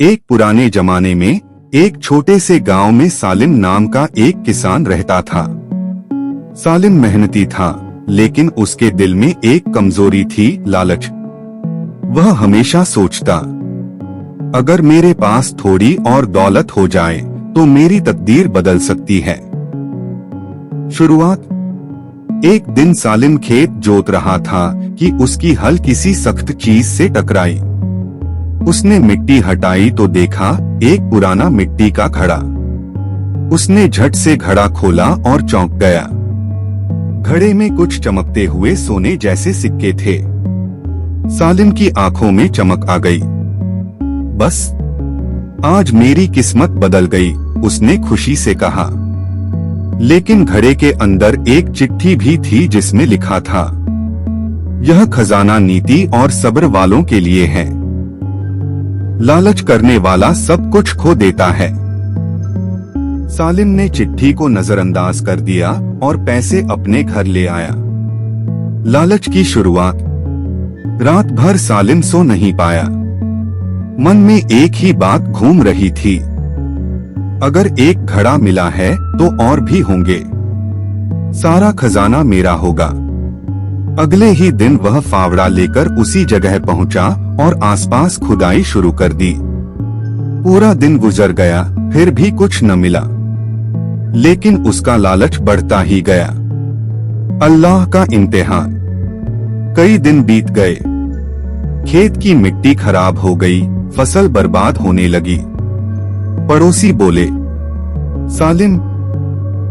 एक पुराने जमाने में एक छोटे से गांव में सालिम नाम का एक किसान रहता था। सालिम मेहनती था, लेकिन उसके दिल में एक कमजोरी थी, लालच। वह हमेशा सोचता, अगर मेरे पास थोड़ी और दौलत हो जाए तो मेरी तकदीर बदल सकती है। शुरुआत। एक दिन सालिम खेत जोत रहा था कि उसकी हल किसी सख्त चीज से टकराई। उसने मिट्टी हटाई तो देखा एक पुराना मिट्टी का घड़ा। उसने झट से घड़ा खोला और चौंक गया। घड़े में कुछ चमकते हुए सोने जैसे सिक्के थे। सालिम की आंखों में चमक आ गई। बस, आज मेरी किस्मत बदल गई, उसने खुशी से कहा। लेकिन घड़े के अंदर एक चिट्ठी भी थी जिसमें लिखा था, यह खजाना नीति और सब्र वालों के लिए है। लालच करने वाला सब कुछ खो देता है। सालिम ने चिट्ठी को नजरअंदाज कर दिया और पैसे अपने घर ले आया। लालच की शुरुआत। रात भर सालिम सो नहीं पाया। मन में एक ही बात घूम रही थी, अगर एक घड़ा मिला है तो और भी होंगे, सारा खजाना मेरा होगा। अगले ही दिन वह फावड़ा लेकर उसी जगह पहुंचा और आसपास खुदाई शुरू कर दी। पूरा दिन गुजर गया, फिर भी कुछ न मिला, लेकिन उसका लालच बढ़ता ही गया। अल्लाह का इम्तिहान। कई दिन बीत गए। खेत की मिट्टी खराब हो गई, फसल बर्बाद होने लगी। पड़ोसी बोले, सालिम,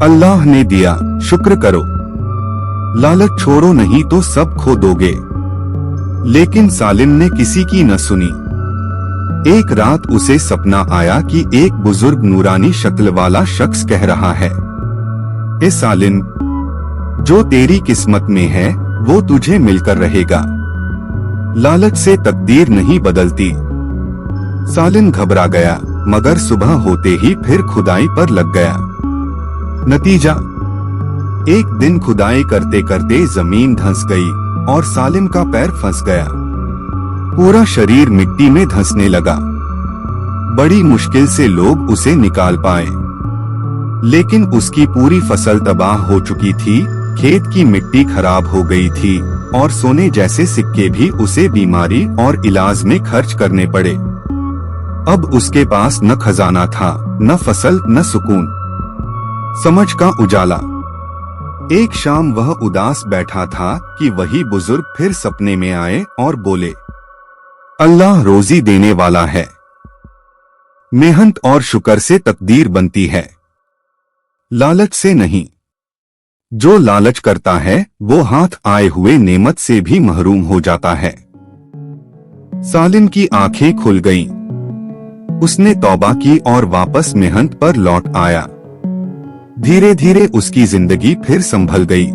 अल्लाह ने दिया, शुक्र करो। लालच छोड़ो नहीं तो सब खो दोगे। लेकिन सालिम ने किसी की न सुनी। एक रात उसे सपना आया कि एक बुजुर्ग नूरानी शक्ल वाला शख्स कह रहा है, ए सालिम, जो तेरी किस्मत में है वो तुझे मिलकर रहेगा। लालच से तकदीर नहीं बदलती। सालिम घबरा गया, मगर सुबह होते ही फिर खुदाई पर लग गया। नतीजा, एक दिन खुदाई करते करते जमीन धंस गई और सालिम का पैर फंस गया। पूरा शरीर मिट्टी में धंसने लगा। बड़ी मुश्किल से लोग उसे निकाल पाए, लेकिन उसकी पूरी फसल तबाह हो चुकी थी। खेत की मिट्टी खराब हो गई थी और सोने जैसे सिक्के भी उसे बीमारी और इलाज में खर्च करने पड़े। अब उसके पास न खजाना था, न फसल, न सुकून। समझ का उजाला। एक शाम वह उदास बैठा था कि वही बुजुर्ग फिर सपने में आए और बोले, अल्लाह रोजी देने वाला है। मेहनत और शुक्र से तकदीर बनती है, लालच से नहीं। जो लालच करता है वो हाथ आए हुए नेमत से भी महरूम हो जाता है। सालिम की आंखें खुल गईं। उसने तौबा की और वापस मेहनत पर लौट आया। धीरे धीरे उसकी जिंदगी फिर संभल गई।